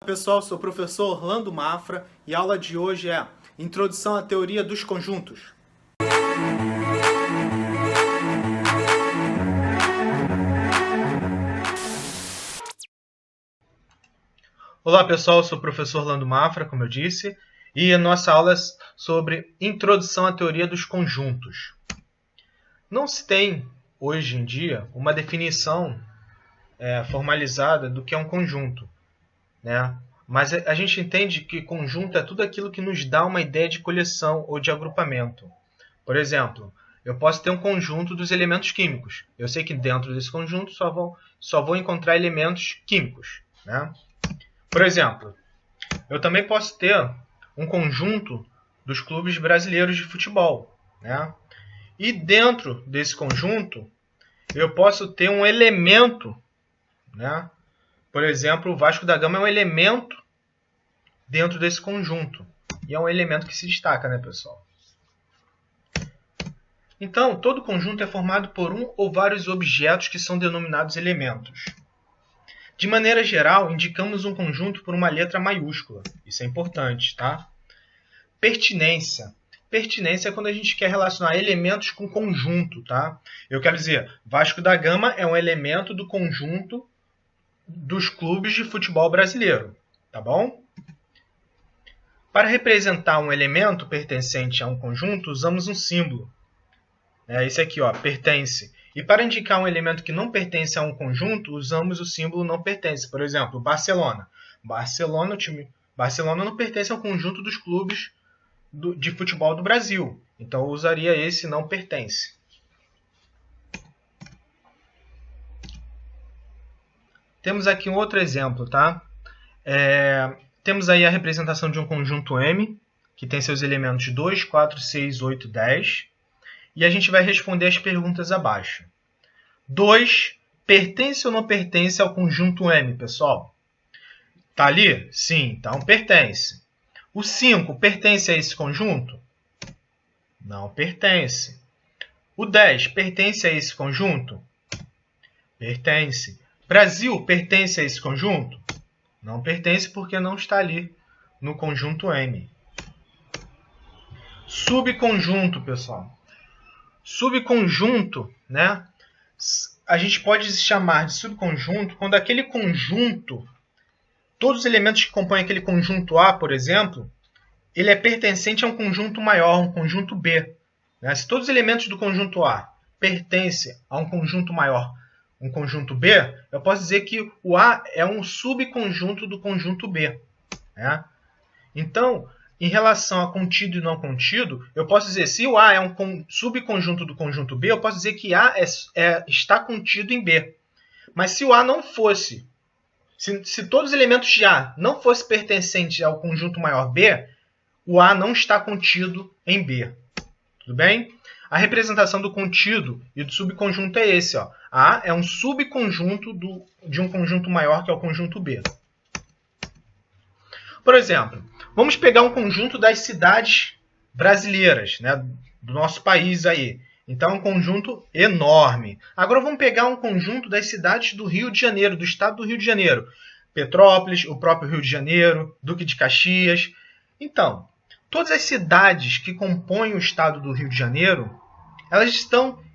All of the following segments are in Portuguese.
Pessoal, sou o professor Orlando Mafra e a aula de hoje é Introdução à Teoria dos Conjuntos. Olá pessoal, sou o professor Orlando Mafra, como eu disse, e a nossa aula é sobre Introdução à Teoria dos Conjuntos. Não se tem, hoje em dia, uma definição formalizada do que é um conjunto, né? Mas a gente entende que conjunto é tudo aquilo que nos dá uma ideia de coleção ou de agrupamento. Por exemplo, eu posso ter um conjunto dos elementos químicos. Eu sei que dentro desse conjunto só vou encontrar elementos químicos, né? Por exemplo, eu também posso ter um conjunto dos clubes brasileiros de futebol, né? E dentro desse conjunto, eu posso ter um elemento, né? Por exemplo, o Vasco da Gama é um elemento dentro desse conjunto. E é um elemento que se destaca, né, pessoal? Então, todo conjunto é formado por um ou vários objetos que são denominados elementos. De maneira geral, indicamos um conjunto por uma letra maiúscula. Isso é importante, tá? Pertinência. Pertinência é quando a gente quer relacionar elementos com conjunto, tá? Eu quero dizer, Vasco da Gama é um elemento do conjunto dos clubes de futebol brasileiro, tá bom? Para representar um elemento pertencente a um conjunto, usamos um símbolo. Esse aqui, ó, pertence. E para indicar um elemento que não pertence a um conjunto, usamos o símbolo não pertence. Por exemplo, Barcelona. Barcelona não pertence ao conjunto dos clubes de futebol do Brasil. Então, eu usaria esse não pertence. Temos aqui um outro exemplo, tá? Temos aí a representação de um conjunto M, que tem seus elementos 2, 4, 6, 8, 10. E a gente vai responder as perguntas abaixo. 2 pertence ou não pertence ao conjunto M, pessoal? Tá ali? Sim, então pertence. O 5 pertence a esse conjunto? Não pertence. O 10 pertence a esse conjunto? Pertence. Brasil pertence a esse conjunto? Não pertence porque não está ali no conjunto M. Subconjunto, pessoal. Subconjunto, né? A gente pode chamar de subconjunto quando aquele conjunto, todos os elementos que compõem aquele conjunto A, por exemplo, ele é pertencente a um conjunto maior, um conjunto B. Né? Se todos os elementos do conjunto A pertencem a um conjunto maior, um conjunto B, eu posso dizer que o A é um subconjunto do conjunto B. Né? Então, em relação a contido e não contido, eu posso dizer, se o A é um subconjunto do conjunto B, eu posso dizer que A está contido em B. Mas se o A não fosse, se todos os elementos de A não fossem pertencentes ao conjunto maior B, o A não está contido em B. Tudo bem? A representação do contido e do subconjunto é esse. Ó. A é um subconjunto de um conjunto maior, que é o conjunto B. Por exemplo, vamos pegar um conjunto das cidades brasileiras, né, do nosso país aí. Então, é um conjunto enorme. Agora, vamos pegar um conjunto das cidades do Rio de Janeiro, do estado do Rio de Janeiro. Petrópolis, o próprio Rio de Janeiro, Duque de Caxias. Então, todas as cidades que compõem o estado do Rio de Janeiro, elas estão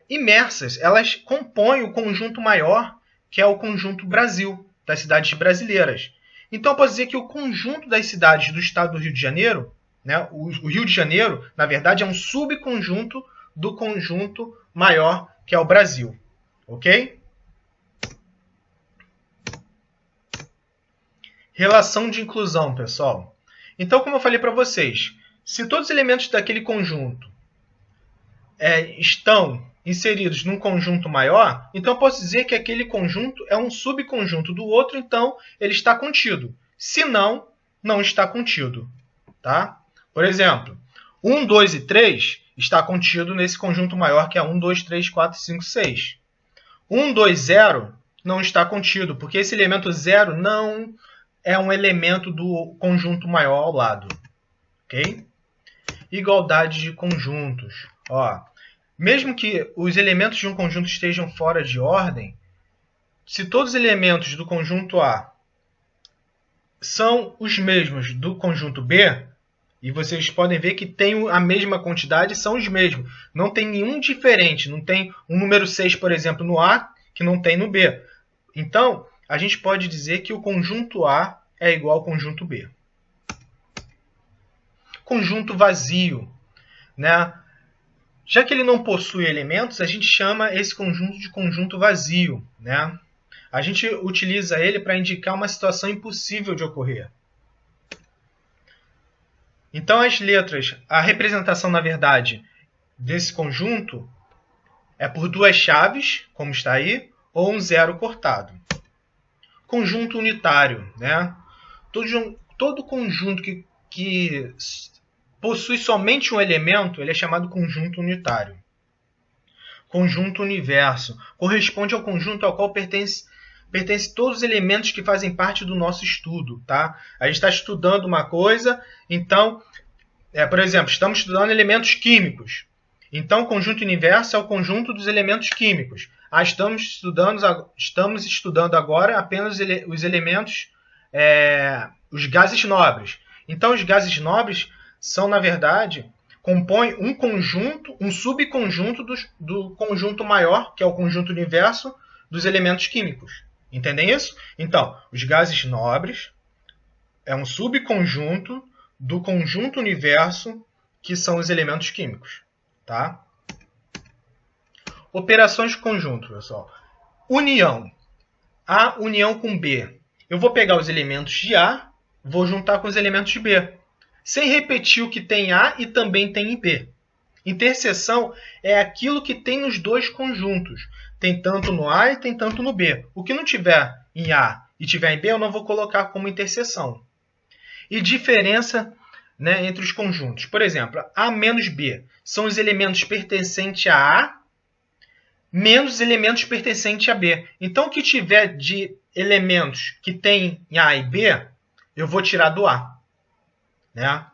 imersas, elas compõem o conjunto maior, que é o conjunto Brasil, das cidades brasileiras. Então, eu posso dizer que o conjunto das cidades do estado do Rio de Janeiro, né, o Rio de Janeiro, na verdade, é um subconjunto do conjunto maior, que é o Brasil. Ok? Relação de inclusão, pessoal. Então, como eu falei para vocês, se todos os elementos daquele conjunto estão inseridos num conjunto maior, então eu posso dizer que aquele conjunto é um subconjunto do outro, então ele está contido. Se não, não está contido. Tá? Por exemplo, 1, 2 e 3 está contido nesse conjunto maior, que é 1, 2, 3, 4, 5, 6. 1, 2, 0 não está contido, porque esse elemento 0 não é um elemento do conjunto maior ao lado. Ok? Igualdade de conjuntos. Ó, mesmo que os elementos de um conjunto estejam fora de ordem, se todos os elementos do conjunto A são os mesmos do conjunto B, e vocês podem ver que tem a mesma quantidade, são os mesmos. Não tem nenhum diferente, não tem um número 6, por exemplo, no A, que não tem no B. Então, a gente pode dizer que o conjunto A é igual ao conjunto B. Conjunto vazio, né? Já que ele não possui elementos, a gente chama esse conjunto de conjunto vazio, né? A gente utiliza ele para indicar uma situação impossível de ocorrer. Então, as letras, a representação, na verdade, desse conjunto é por duas chaves, como está aí, ou um zero cortado. Conjunto unitário, né? Todo conjunto que possui somente um elemento, ele é chamado conjunto unitário. Conjunto universo corresponde ao conjunto ao qual pertence todos os elementos que fazem parte do nosso estudo, tá? A gente está estudando uma coisa, então, por exemplo, estamos estudando elementos químicos. Então, o conjunto universo é o conjunto dos elementos químicos. Estamos estudando agora apenas os elementos, os gases nobres. Então, os gases nobres são, na verdade, compõem um conjunto, um subconjunto do conjunto maior, que é o conjunto universo dos elementos químicos. Entendem isso? Então, os gases nobres é um subconjunto do conjunto universo, que são os elementos químicos. Tá? Operações de conjunto, pessoal. União. A união com B. Eu vou pegar os elementos de A, vou juntar com os elementos de B, sem repetir o que tem em A e também tem em B. Interseção é aquilo que tem nos dois conjuntos. Tem tanto no A e tem tanto no B. O que não tiver em A e tiver em B, eu não vou colocar como interseção. E diferença, né, entre os conjuntos. Por exemplo, A menos B são os elementos pertencentes a A menos os elementos pertencentes a B. Então, o que tiver de elementos que tem em A e B, eu vou tirar do A. Né?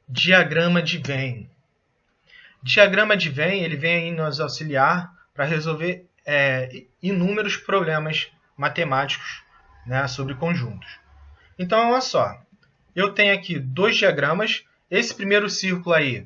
Diagrama de Venn. Diagrama de Venn, ele vem aí nos auxiliar para resolver inúmeros problemas matemáticos, né, sobre conjuntos. Então, olha só. Eu tenho aqui dois diagramas. Esse primeiro círculo aí,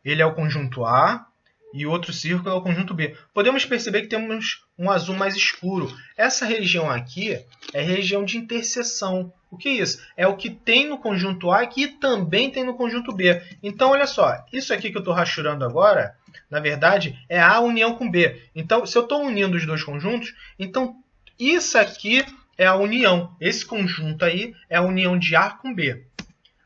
ele é o conjunto A e o outro círculo é o conjunto B. Podemos perceber que temos um azul mais escuro. Essa região aqui é região de interseção. O que é isso? É o que tem no conjunto A e que também tem no conjunto B. Então, olha só. Isso aqui que eu estou rachurando agora, na verdade, é A união com B. Então, se eu estou unindo os dois conjuntos, então isso aqui é a união. Esse conjunto aí é a união de A com B.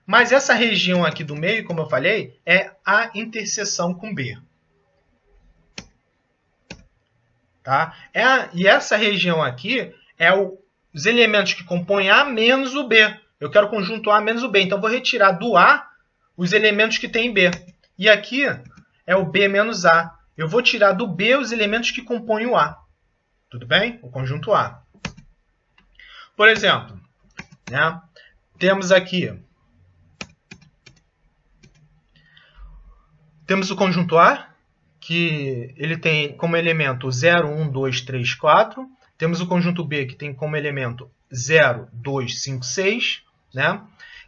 Mas essa região aqui do meio, como eu falei, é a interseção com B. Tá? E essa região aqui é os elementos que compõem A menos o B. Eu quero o conjunto A menos o B. Então, eu vou retirar do A os elementos que tem em B. E aqui é o B menos A. Eu vou tirar do B os elementos que compõem o A. Tudo bem? O conjunto A. Por exemplo, né, temos aqui... Temos o conjunto A, que ele tem como elemento 0, 1, 2, 3, 4. Temos o conjunto B, que tem como elemento 0, 2, 5, 6. Né?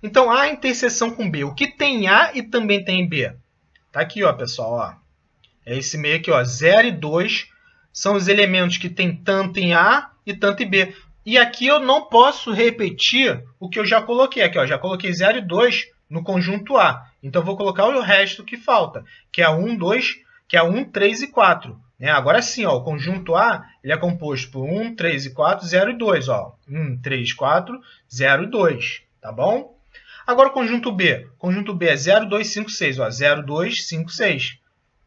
Então, A interseção com B. O que tem em A e também tem em B? Tá aqui, ó, pessoal. Ó. É esse meio aqui, ó, 0 e 2 são os elementos que tem tanto em A e tanto em B. E aqui eu não posso repetir o que eu já coloquei. Aqui, ó, já coloquei 0 e 2 no conjunto A. Então, eu vou colocar o resto que falta, que é 1, 2, que é 1, 3 e 4. Né? Agora sim, ó, o conjunto A ele é composto por 1, 3 e 4, 0 e 2. Ó. 1, 3, 4, 0 e 2. Tá bom? Agora o conjunto B. O conjunto B é 0, 2, 5, 6. Ó. 0, 2, 5, 6.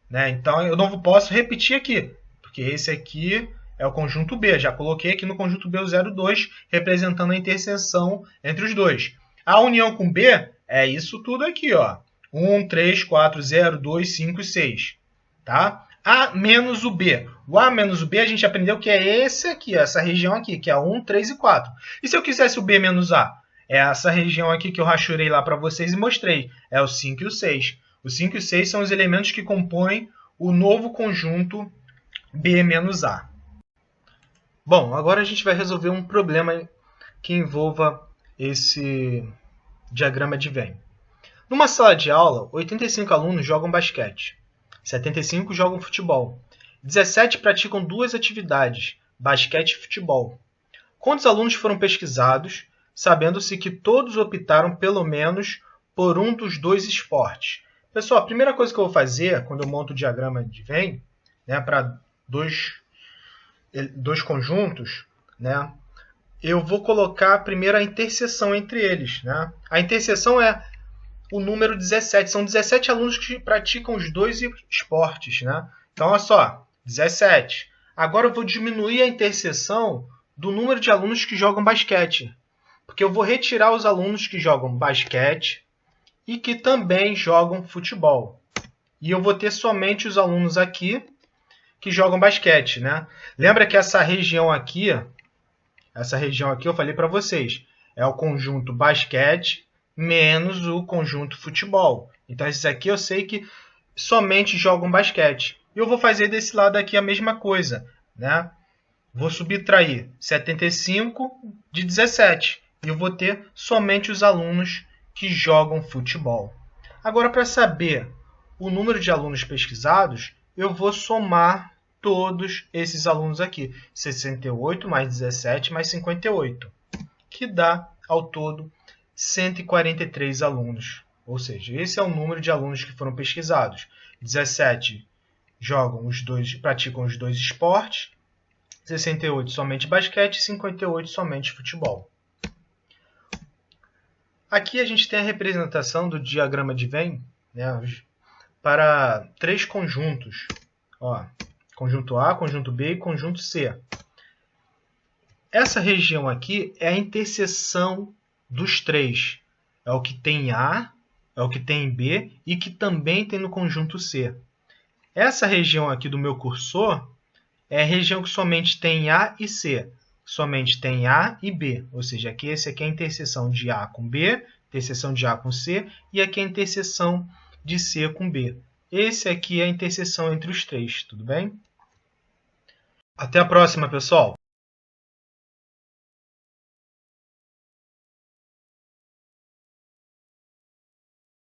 Né? Então, eu não posso repetir aqui, porque esse aqui é o conjunto B. Já coloquei aqui no conjunto B o 0, 2, representando a interseção entre os dois. A união com B é isso tudo aqui, ó. 1, 3, 4, 0, 2, 5 e 6. Tá? A menos o B. O A menos o B a gente aprendeu que é esse aqui, essa região aqui, que é 1, 3 e 4. E se eu quisesse o B menos A? É essa região aqui que eu rachurei lá para vocês e mostrei. É o 5 e o 6. O 5 e o 6 são os elementos que compõem o novo conjunto B menos A. Bom, agora a gente vai resolver um problema que envolva esse diagrama de Venn. Numa sala de aula, 85 alunos jogam basquete, 75 jogam futebol, 17 praticam duas atividades, basquete e futebol. Quantos alunos foram pesquisados, sabendo-se que todos optaram pelo menos por um dos dois esportes? Pessoal, a primeira coisa que eu vou fazer quando eu monto o diagrama de Venn, né, para dois conjuntos, né, eu vou colocar primeiro a interseção entre eles. Né? A interseção é o número 17. São 17 alunos que praticam os dois esportes. Né? Então, olha só, 17. Agora eu vou diminuir a interseção do número de alunos que jogam basquete. Porque eu vou retirar os alunos que jogam basquete e que também jogam futebol. E eu vou ter somente os alunos aqui que jogam basquete. Né? Lembra que essa região aqui eu falei para vocês, é o conjunto basquete menos o conjunto futebol. Então, esses aqui eu sei que somente jogam basquete. E eu vou fazer desse lado aqui a mesma coisa. Né? Vou subtrair 75 de 17. E eu vou ter somente os alunos que jogam futebol. Agora, para saber o número de alunos pesquisados, eu vou somar todos esses alunos aqui. 68 mais 17 mais 58. Que dá, ao todo, 143 alunos. Ou seja, esse é o número de alunos que foram pesquisados. 17 praticam os dois esportes. 68 somente basquete e 58 somente futebol. Aqui a gente tem a representação do diagrama de Venn, né, para três conjuntos. Ó, conjunto A, conjunto B e conjunto C. Essa região aqui é a interseção dos três. É o que tem em A, é o que tem em B e que também tem no conjunto C. Essa região aqui do meu cursor é a região que somente tem A e C. Somente tem A e B. Ou seja, esse aqui é a interseção de A com B, interseção de A com C, e aqui é a interseção de C com B. Esse aqui é a interseção entre os três, tudo bem? Até a próxima, pessoal!